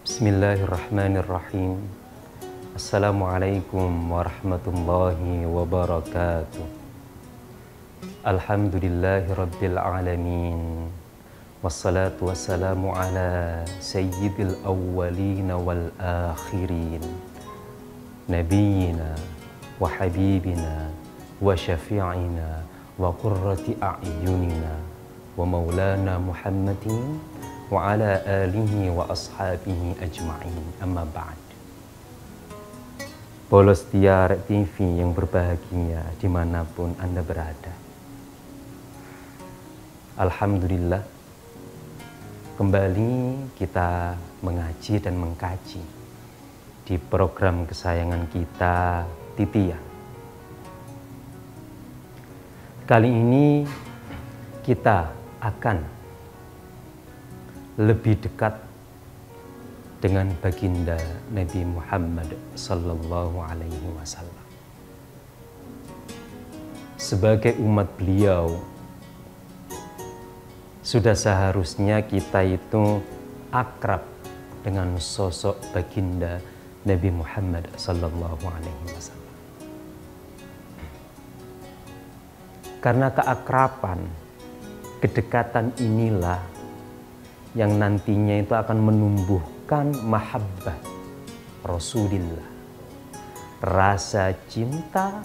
Bismillahirrahmanirrahim. Assalamualaikum warahmatullahi wabarakatuh. Alhamdulillahi rabbil alamin. Wassalatu wassalamu ala sayyidil awwalina wal akhirin. Nabiyyina wa habibina wa syafi'ina wa qurrati a'yunina wa maulana Muhammadin wa ala alihi wa ashabihi ajma'in, amma ba'd. Polos Tiar TV yang berbahagia dimanapun Anda berada. Alhamdulillah, kembali kita mengaji dan mengkaji di program kesayangan kita, Titian. Kali ini kita akan lebih dekat dengan baginda Nabi Muhammad sallallahu alaihi wasallam. Sebagai umat beliau, sudah seharusnya kita itu akrab dengan sosok baginda Nabi Muhammad sallallahu alaihi wasallam. Karena keakraban, kedekatan inilah yang nantinya itu akan menumbuhkan mahabbah Rasulullah, rasa cinta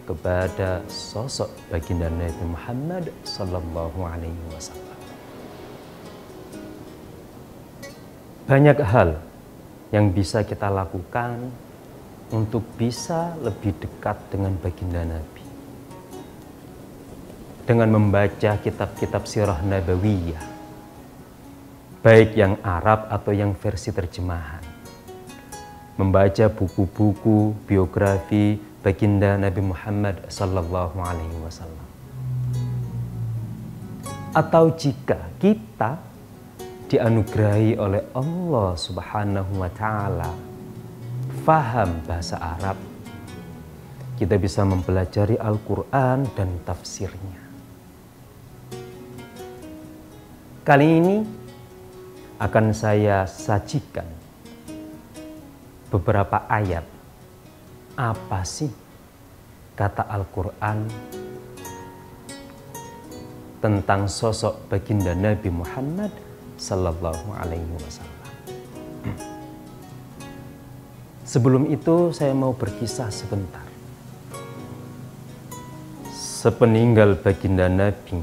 kepada sosok baginda Nabi Muhammad sallallahu alaihi wasallam. Banyak hal yang bisa kita lakukan untuk bisa lebih dekat dengan baginda Nabi. Dengan membaca kitab-kitab sirah nabawiyah, baik yang Arab atau yang versi terjemahan. Membaca buku-buku biografi baginda Nabi Muhammad sallallahu alaihi wasallam. Atau jika kita dianugerahi oleh Allah Subhanahu wa taala faham bahasa Arab, kita bisa mempelajari Al-Qur'an dan tafsirnya. Kali ini akan saya sajikan beberapa ayat. Apa sih kata Al-Quran tentang sosok baginda Nabi Muhammad sallallahu alaihi wasallam? Sebelum itu saya mau berkisah sebentar. Sepeninggal baginda Nabi,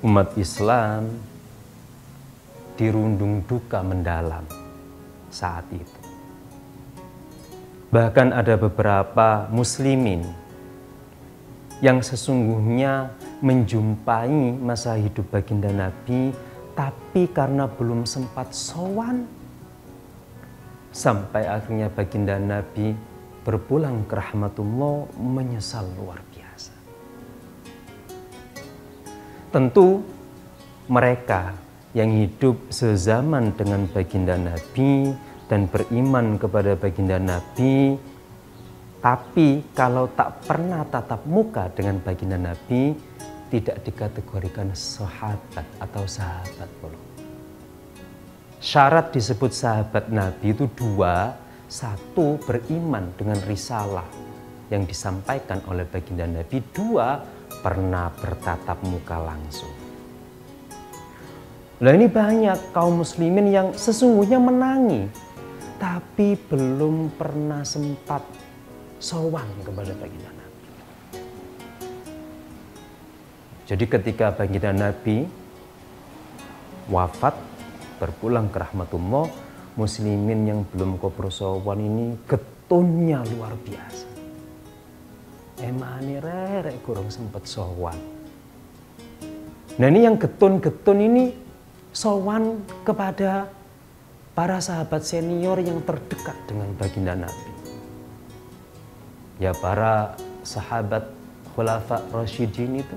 umat Islam dirundung duka mendalam saat itu. Bahkan ada beberapa muslimin yang sesungguhnya menjumpai masa hidup baginda Nabi, tapi karena belum sempat sowan, sampai akhirnya baginda Nabi berpulang ke rahmatullah menyesal luar biasa. Tentu mereka yang hidup sezaman dengan baginda Nabi dan beriman kepada baginda Nabi, tapi kalau tak pernah tatap muka dengan baginda Nabi, tidak dikategorikan sahabat atau sahabat belum. Syarat disebut sahabat Nabi itu dua. Satu, beriman dengan risalah yang disampaikan oleh baginda Nabi. Dua, pernah bertatap muka langsung. Nah, ini banyak kaum muslimin yang sesungguhnya menangi, tapi belum pernah sempat sowan kepada baginda Nabi. Jadi ketika baginda Nabi wafat, berpulang ke rahmatullah, muslimin yang belum kopro sowan ini getunnya luar biasa. Emane rerek kurang sempat sowan. Nah, ini yang getun-getun ini sowan kepada para sahabat senior yang terdekat dengan baginda Nabi. Ya, para sahabat khulafa rasyidin itu.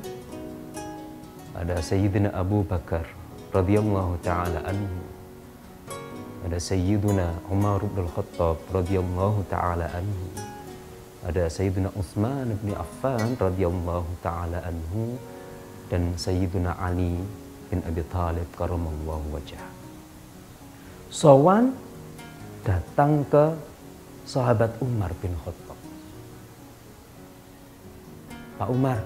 Ada Sayyidina Abu Bakar radhiyallahu taala anhu. Ada Sayyidina Umar bin Khattab radhiyallahu taala anhu. Ada Sayyidina Utsman bin Affan radhiyallahu taala anhu dan Sayyidina Ali bin Abi Thalib karamallahu wajhah. Sowan datang ke sahabat Umar bin Khattab. Pak Umar,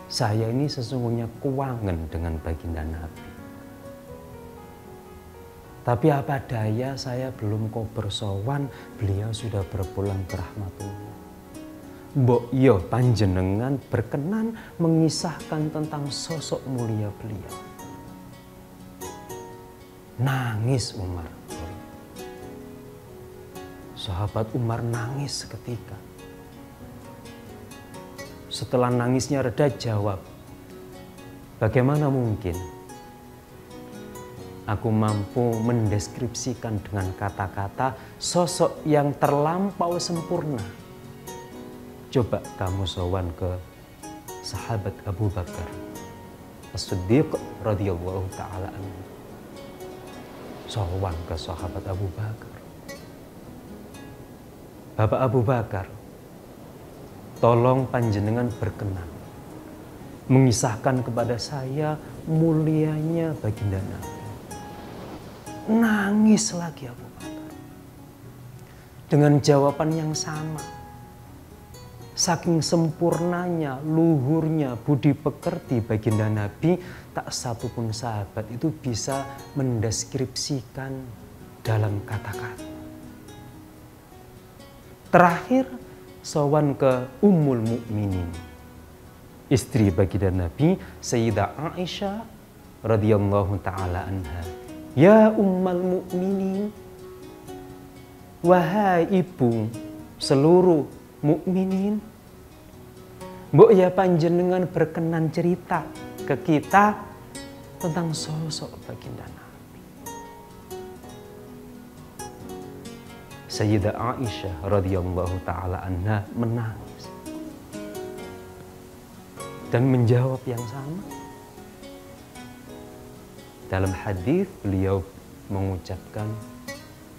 saya ini sesungguhnya kuangen dengan baginda Nabi. Tapi apa daya saya belum kober sowan, beliau sudah berpulang ke rahmatullah. Mbok yo panjenengan berkenan mengisahkan tentang sosok mulia beliau. Nangis Umar. Sahabat Umar nangis seketika. Setelah nangisnya reda, jawab, bagaimana mungkin aku mampu mendeskripsikan dengan kata-kata sosok yang terlampau sempurna. Coba kamu sowan ke sahabat Abu Bakar As-Siddiq radhiyallahu ta'ala anhu. Sowan ke sahabat Abu Bakar. Bapak Abu Bakar, tolong panjenengan berkenan mengisahkan kepada saya mulianya baginda Nabi. Nangis lagi Abu Bakar dengan jawaban yang sama. Saking sempurnanya, luhurnya, budi pekerti baginda Nabi, tak satu pun sahabat itu bisa mendeskripsikan dalam kata-kata. Terakhir, sowan ke Ummul Mukminin, istri baginda Nabi, Sayyidah Aisyah radhiyallahu ta'ala anha. Ya Ummul Mukminin, wahai ibu seluruh mukminin, mbok ya panjenengan berkenan cerita ke kita tentang sosok baginda Nabi. Sayyidah Aisyah radhiyallahu ta'ala anha menangis dan menjawab yang sama. Dalam hadis beliau mengucapkan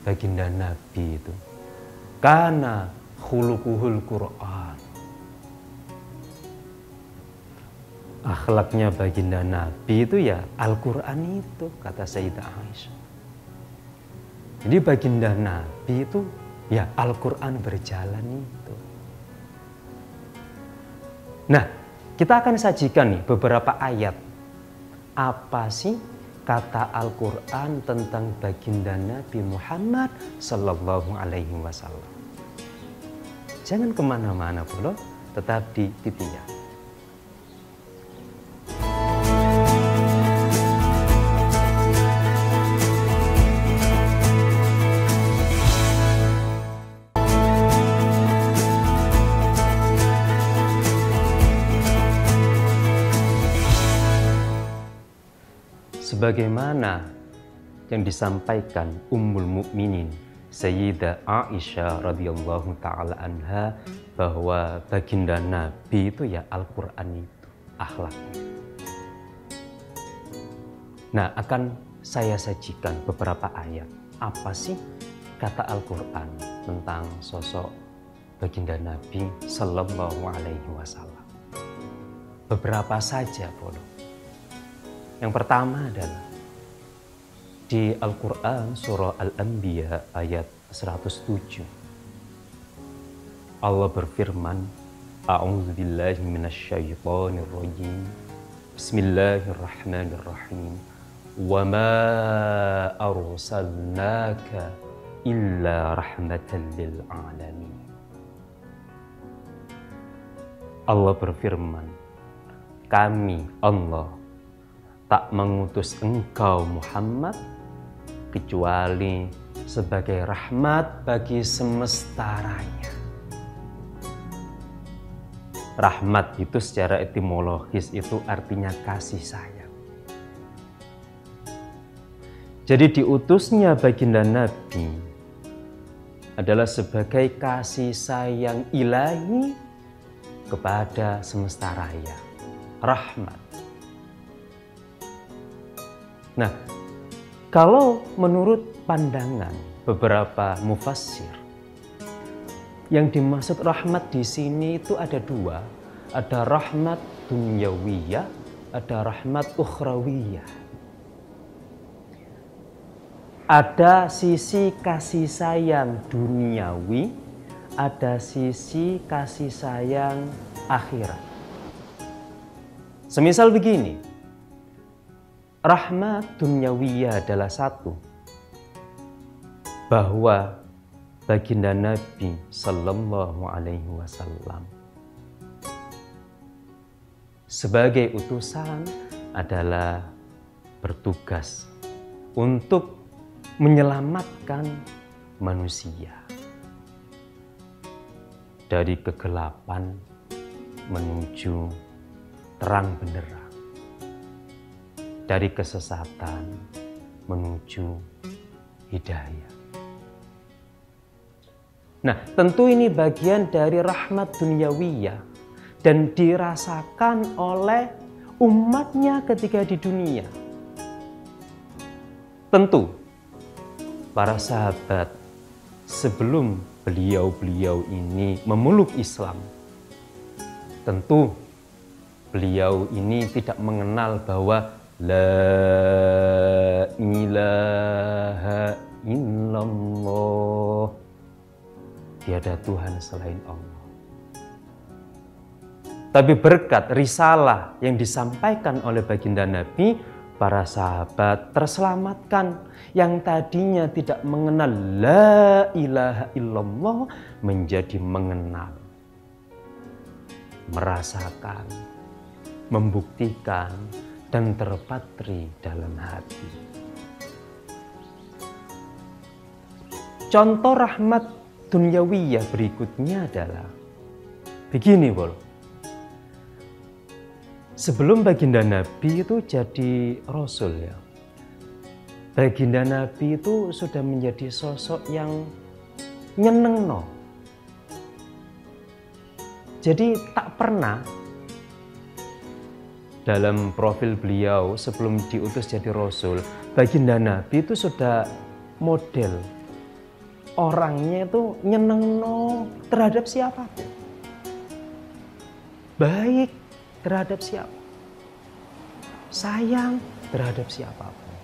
baginda Nabi itu kana khuluquhul Quran. Akhlaknya baginda Nabi itu ya Al-Quran itu, kata Sayyidah Aisyah. Jadi baginda Nabi itu ya Al-Quran berjalan itu. Nah, kita akan sajikan nih beberapa ayat. Apa sih kata Al-Quran tentang baginda Nabi Muhammad Sallallahu Alaihi Wasallam? Jangan kemana-mana bro, tetap di Titian. Sebagaimana yang disampaikan Ummul Mukminin Sayyidah Aisyah radhiyallahu ta'ala anha, bahwa baginda Nabi itu ya Al-Quran itu akhlaknya. Nah, akan saya sajikan beberapa ayat. Apa sih kata Al-Quran tentang sosok baginda Nabi Sallallahu Alaihi Wasallam? Beberapa saja boleh. Yang pertama adalah di Al-Quran surah Al-Anbiya ayat 107. Allah berfirman, A'udzubillahi minasyaitonirrajim. Bismillahirrahmanirrahim. Wa ma arsalnaka illa rahmatan lil alamin. Allah berfirman, kami Allah tak mengutus engkau Muhammad kecuali sebagai rahmat bagi semesta raya. Rahmat itu secara etimologis itu artinya kasih sayang. Jadi diutusnya baginda Nabi adalah sebagai kasih sayang ilahi kepada semesta raya. Rahmat. Nah, kalau menurut pandangan beberapa mufassir, yang dimaksud rahmat di sini itu ada dua, ada rahmat dunyawiyah, ada rahmat ukhrawiyah. Ada sisi kasih sayang duniawi, ada sisi kasih sayang akhirat. Semisal begini, rahmat duniawiyah adalah satu, bahwa baginda Nabi Sallallahu Alaihi Wasallam sebagai utusan adalah bertugas untuk menyelamatkan manusia dari kegelapan menuju terang benderang, dari kesesatan menuju hidayah. Nah, tentu ini bagian dari rahmat duniawiyah dan dirasakan oleh umatnya ketika di dunia. Tentu para sahabat sebelum beliau-beliau ini memeluk Islam, tentu beliau ini tidak mengenal bahwa la ilaha illallah, tiada Tuhan selain Allah. Tapi berkat risalah yang disampaikan oleh baginda Nabi, para sahabat terselamatkan. Yang tadinya tidak mengenal la ilaha illallah menjadi mengenal, merasakan, membuktikan, dan terpatri dalam hati. Contoh rahmat duniawiyah berikutnya adalah begini, Bol. Sebelum baginda Nabi itu jadi Rasul ya, baginda Nabi itu sudah menjadi sosok yang nyenengno. Jadi tak pernah dalam profil beliau sebelum diutus jadi Rasul, baginda Nabi itu sudah model orangnya itu nyenengno terhadap siapapun, baik terhadap siapa, sayang terhadap siapapun.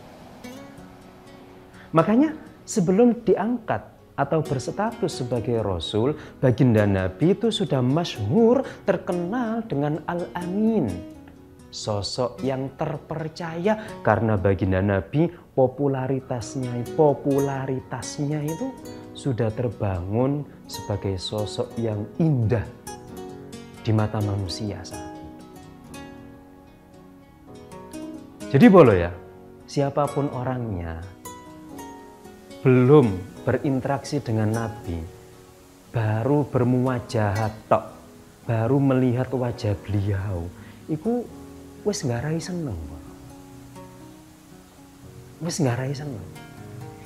Makanya sebelum diangkat atau berstatus sebagai Rasul, baginda Nabi itu sudah masyhur, terkenal dengan Al-Amin, sosok yang terpercaya, karena baginda Nabi popularitasnya itu sudah terbangun sebagai sosok yang indah di mata manusia saat itu. Jadi bolo ya, siapapun orangnya, belum berinteraksi dengan Nabi, baru bermuwajahat tok, baru melihat wajah beliau, itu wis ngarai seneng. Wis ngarai seneng.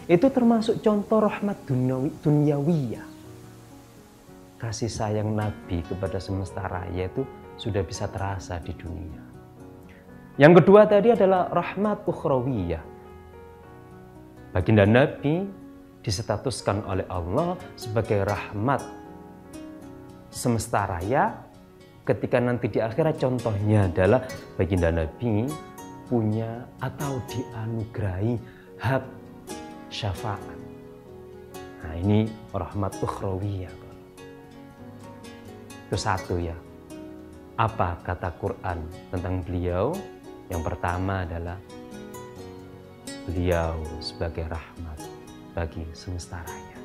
Itu termasuk contoh rahmat duniawiyah. Kasih sayang Nabi kepada semesta raya itu sudah bisa terasa di dunia. Yang kedua tadi adalah rahmat ukhrawiyah. Baginda Nabi disetatuskan oleh Allah sebagai rahmat semesta raya. Ketika nanti di akhirat, contohnya adalah baginda Nabi punya atau dianugerahi hak syafaat. Nah, ini rahmat ukhrawiyah. Itu satu ya. Apa kata Quran tentang beliau? Yang pertama adalah beliau sebagai rahmat bagi semesta raya.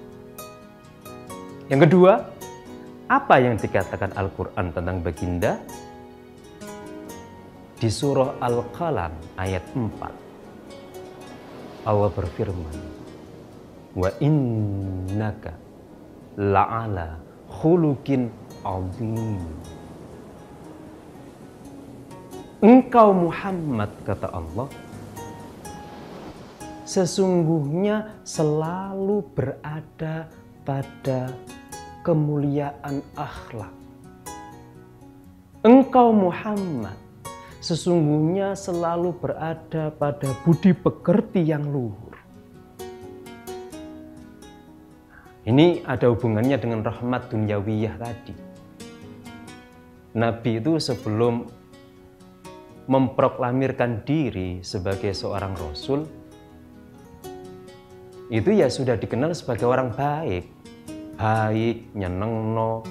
Yang kedua, apa yang dikatakan Al-Quran tentang baginda? Di surah Al-Qalam ayat 4, Allah berfirman, wa innaka la'ala khuluqin azim. Engkau Muhammad, kata Allah, sesungguhnya selalu berada pada kemuliaan akhlak. Engkau Muhammad sesungguhnya selalu berada pada budi pekerti yang luhur. Ini ada hubungannya dengan rahmat dunyawiyah tadi. Nabi itu sebelum memproklamirkan diri sebagai seorang Rasul, itu ya sudah dikenal sebagai orang baik. Baik, nyenengno,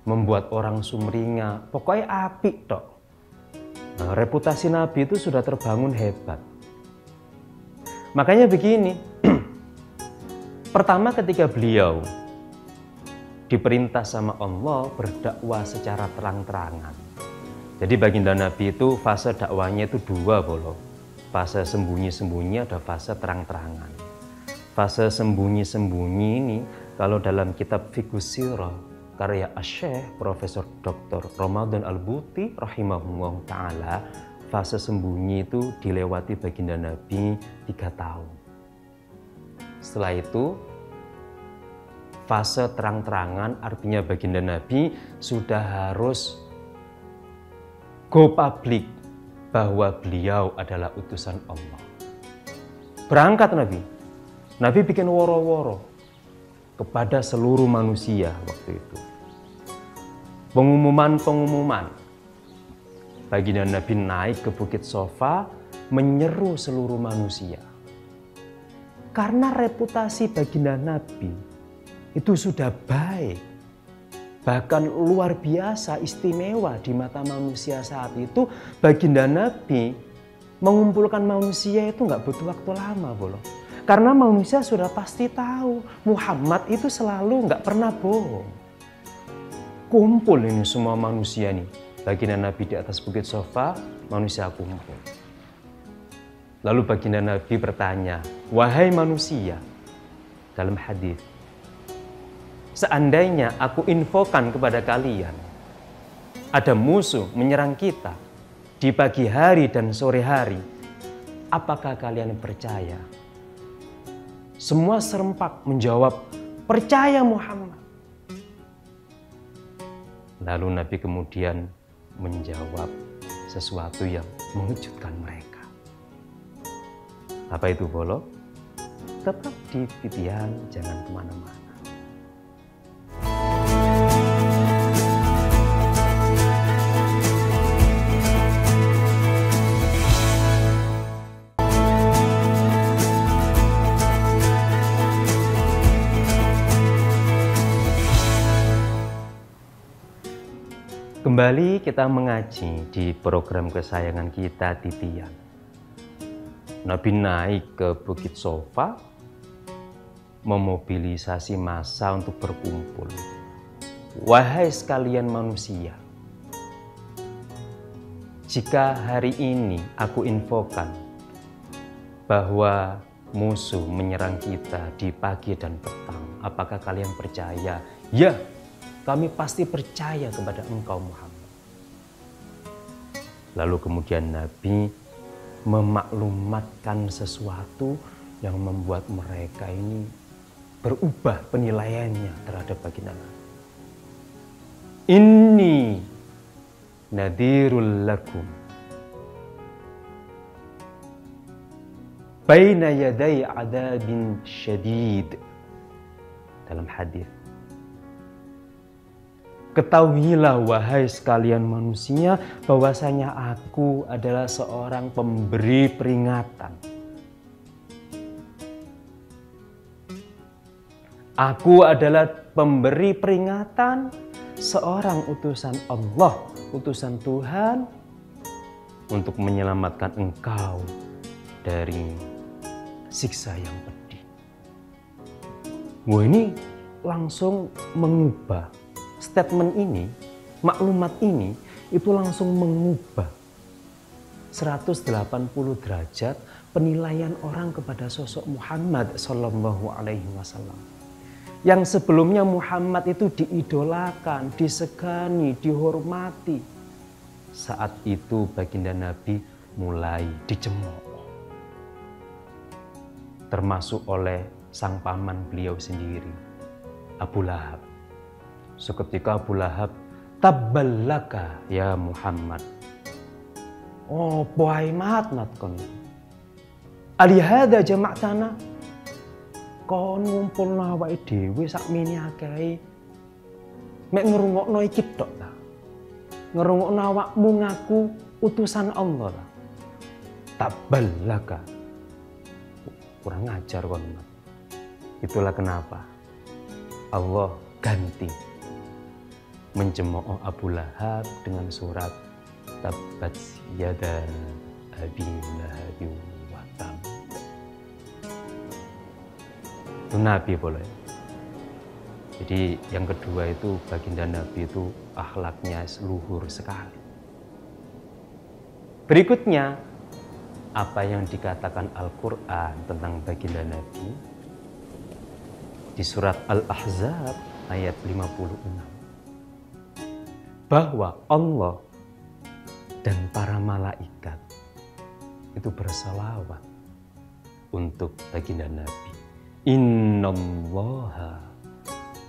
membuat orang sumringah, pokoknya apik tok. Nah, reputasi Nabi itu sudah terbangun hebat. Makanya begini, pertama ketika beliau diperintah sama Allah berdakwah secara terang-terangan. Jadi baginda Nabi itu fase dakwahnya itu dua bolo. Fase sembunyi-sembunyi, ada fase terang-terangan. Fase sembunyi-sembunyi ini kalau dalam kitab Fiqh Sirah karya Asy-Syaikh Profesor Dr. Ramadan Al-Buti rahimahullah ta'ala, fase sembunyi itu dilewati baginda Nabi 3 tahun. Setelah itu fase terang-terangan, artinya baginda Nabi sudah harus go public bahwa beliau adalah utusan Allah. Berangkat Nabi bikin woro-woro kepada seluruh manusia waktu itu. Pengumuman. Baginda Nabi naik ke Bukit Sofa menyeru seluruh manusia. Karena reputasi baginda Nabi itu sudah baik, bahkan luar biasa istimewa di mata manusia saat itu, baginda Nabi mengumpulkan manusia itu nggak butuh waktu lama, bolo. Karena manusia sudah pasti tahu Muhammad itu selalu nggak pernah bohong. Kumpul ini semua manusia nih, baginda Nabi di atas Bukit Sofa, manusia kumpul. Lalu baginda Nabi bertanya, wahai manusia, dalam hadis, seandainya aku infokan kepada kalian, ada musuh menyerang kita di pagi hari dan sore hari, apakah kalian percaya? Semua serempak menjawab, percaya Muhammad. Lalu Nabi kemudian menjawab sesuatu yang mengejutkan mereka. Apa itu bolo? Tetap di Fitian, jangan kemana-mana. Kembali kita mengaji di program kesayangan kita, Titian. Nabi naik ke Bukit Sofa, memobilisasi massa untuk berkumpul. Wahai sekalian manusia, jika hari ini aku infokan bahwa musuh menyerang kita di pagi dan petang, apakah kalian percaya? Ya, kami pasti percaya kepada engkau Muhammad. Lalu kemudian Nabi memaklumatkan sesuatu yang membuat mereka ini berubah penilaiannya terhadap baginda Nabi. Inni nadhirul lakum baina yaday adabin syadid. Dalam hadis, ketahuilah wahai sekalian manusia bahwasanya aku adalah seorang pemberi peringatan. Aku adalah pemberi peringatan, seorang utusan Allah, utusan Tuhan untuk menyelamatkan engkau dari siksa yang pedih. Wah, ini langsung mengubah statement ini, maklumat ini itu langsung mengubah 180 derajat penilaian orang kepada sosok Muhammad Sallallahu Alaihi Wasallam. Yang sebelumnya Muhammad itu diidolakan, disegani, dihormati. Saat itu baginda Nabi mulai dicemooh. Termasuk oleh sang paman beliau sendiri, Abu Lahab. Seketika Abu Lahab, tabballaka ya Muhammad. Oh, boy mat kon. Alihada jama'tana. Kon ngumpulna awake dhewe sakmene akeh. Mek ngrungokno iki tok ta. Ngrungokno awakmu ngaku utusan Allah ta. Tabballaka. Kurang ajar kon. Itulah kenapa Allah ganti mencemooh Abu Lahab dengan surat Tabbat yada abi lahabin wa tab. Itu Nabi boleh. Jadi yang kedua itu baginda Nabi itu akhlaknya luhur sekali. Berikutnya, apa yang dikatakan Al-Quran tentang baginda Nabi di surat Al-Ahzab ayat 56. Bahwa Allah dan para malaikat itu bersalawat untuk baginda Nabi. Innallaha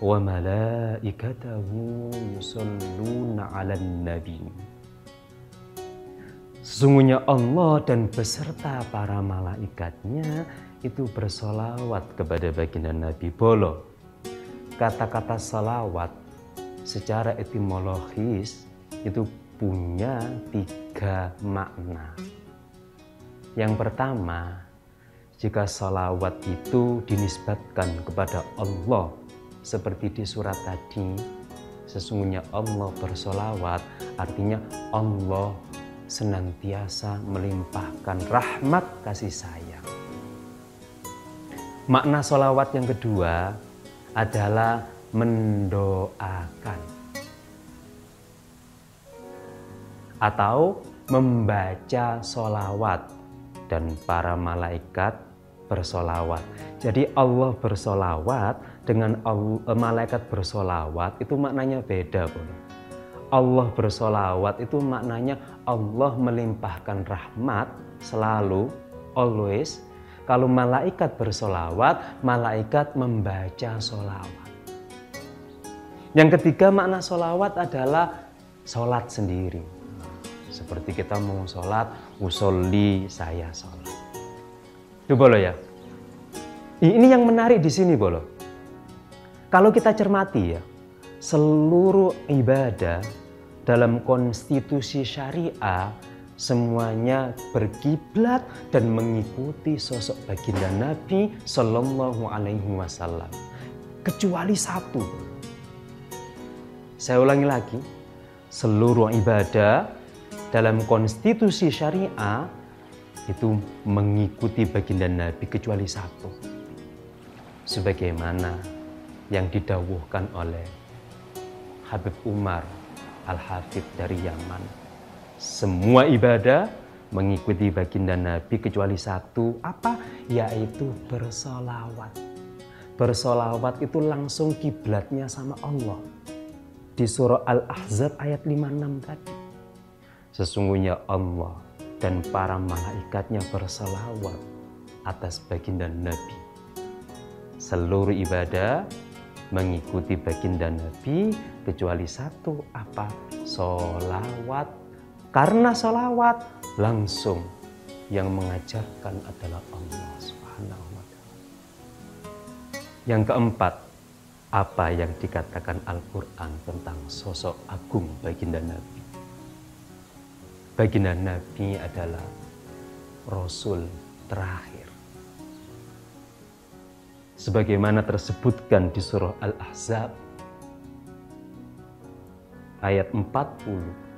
wa malaikatahu yusholluna 'alan nabi. Sesungguhnya Allah dan beserta para malaikatnya itu bersolawat kepada baginda Nabi. Bolo, kata-kata salawat secara etimologis itu punya 3 makna. Yang pertama, jika salawat itu dinisbatkan kepada Allah seperti di surat tadi, sesungguhnya Allah bersolawat, artinya Allah senantiasa melimpahkan rahmat kasih sayang. Makna solawat yang kedua adalah mendoakan atau membaca solawat dan para malaikat bersolawat. Jadi Allah bersolawat dengan malaikat bersolawat itu maknanya beda. Allah bersolawat itu maknanya Allah melimpahkan rahmat selalu, always. Kalau malaikat bersolawat, malaikat membaca solawat. Yang ketiga makna solawat adalah sholat sendiri. Seperti kita mau sholat, usolli, saya sholat. Itu bolo ya. Ini yang menarik di sini bolo. Kalau kita cermati ya, seluruh ibadah dalam konstitusi syariah semuanya berkiblat dan mengikuti sosok baginda Nabi Sallallahu Alaihi Wasallam, kecuali satu. Saya ulangi lagi, seluruh ibadah dalam konstitusi syariah itu mengikuti baginda Nabi kecuali satu, sebagaimana yang didawuhkan oleh Habib Umar Al-Hafidh dari Yaman. Semua ibadah mengikuti baginda Nabi kecuali satu, apa? Yaitu bersolawat. Bersolawat itu langsung kiblatnya sama Allah. Di surah Al-Ahzab ayat 56 tadi. Sesungguhnya Allah dan para malaikatnya bersolawat atas baginda Nabi. Seluruh ibadah mengikuti baginda Nabi kecuali satu, apa? Solawat. Karena solawat langsung yang mengajarkan adalah Allah Subhanahu wa Ta'ala. Yang keempat, apa yang dikatakan Al-Quran tentang sosok agung baginda Nabi. Baginda Nabi adalah Rasul terakhir. Sebagaimana tersebutkan di surah Al-Ahzab ayat 40.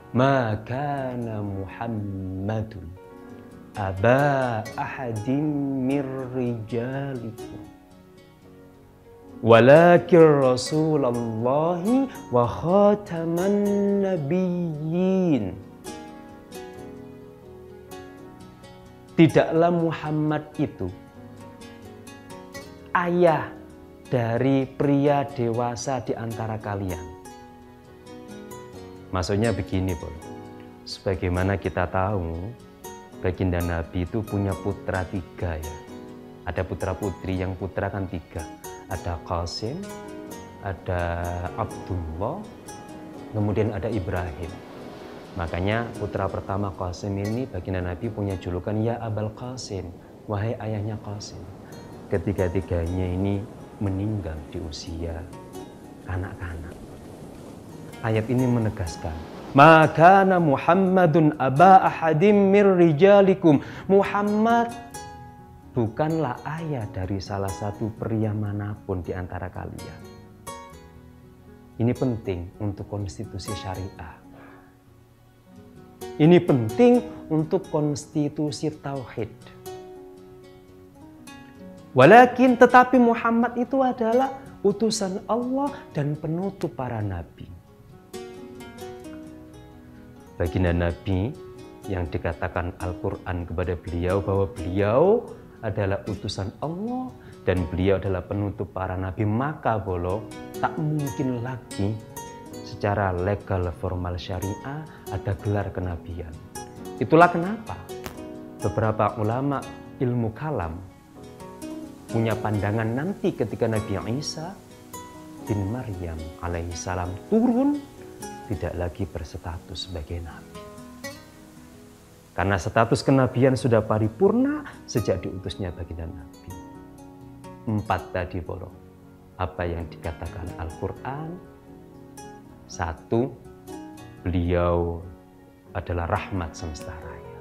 Ma kana Muhammadun aba ahadin mir rijalikum walakin Rasulullahi wa khataman nabiyyin. Tidaklah Muhammad itu ayah dari pria dewasa di antara kalian. Maksudnya begini, Bro. Sebagaimana kita tahu, baginda Nabi itu punya putra 3 ya. Ada putra putri, yang putra kan 3. Ada Qasim, ada Abdullah, kemudian ada Ibrahim. Makanya putra pertama Qasim ini baginda Nabi punya julukan ya Abul Qasim, wahai ayahnya Qasim. Ketiga-tiganya ini meninggal di usia kanak-kanak. Ayat ini menegaskan, maka Muhammadun aba ahadim mir rijalikum. Muhammad bukanlah ayah dari salah satu pria manapun di antara kalian. Ini penting untuk konstitusi syariah. Ini penting untuk konstitusi tauhid. Walakin tetapi Muhammad itu adalah utusan Allah dan penutup para nabi. Baginda Nabi yang dikatakan Al-Quran kepada beliau bahwa beliau adalah utusan Allah dan beliau adalah penutup para nabi, maka bolo tak mungkin lagi secara legal formal syariah ada gelar kenabian. Itulah kenapa beberapa ulama ilmu kalam punya pandangan nanti ketika Nabi Isa bin Maryam alaihissalam turun tidak lagi berstatus sebagai nabi. Karena status kenabian sudah paripurna sejak diutusnya baginda Nabi. 4 tadi bolo. Apa yang dikatakan Al-Quran. 1, beliau adalah rahmat semesta raya.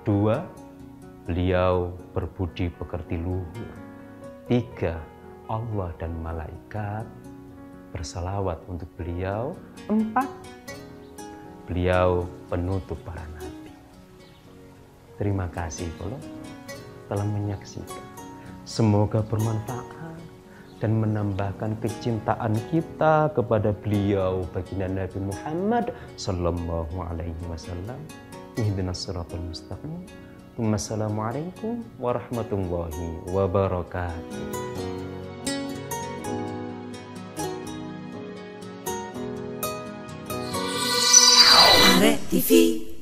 2, beliau berbudi pekerti luhur. 3, Allah dan malaikat berselawat untuk beliau. 4, beliau penutup para nabi. Terima kasih bolo telah menyaksikan. Semoga bermanfaat dan menambahkan kecintaan kita kepada beliau baginda Nabi Muhammad sallallahu alaihi wasallam. Ihdinas siratal mustaqim. Wassalamualaikum warahmatullahi wabarakatuh. TV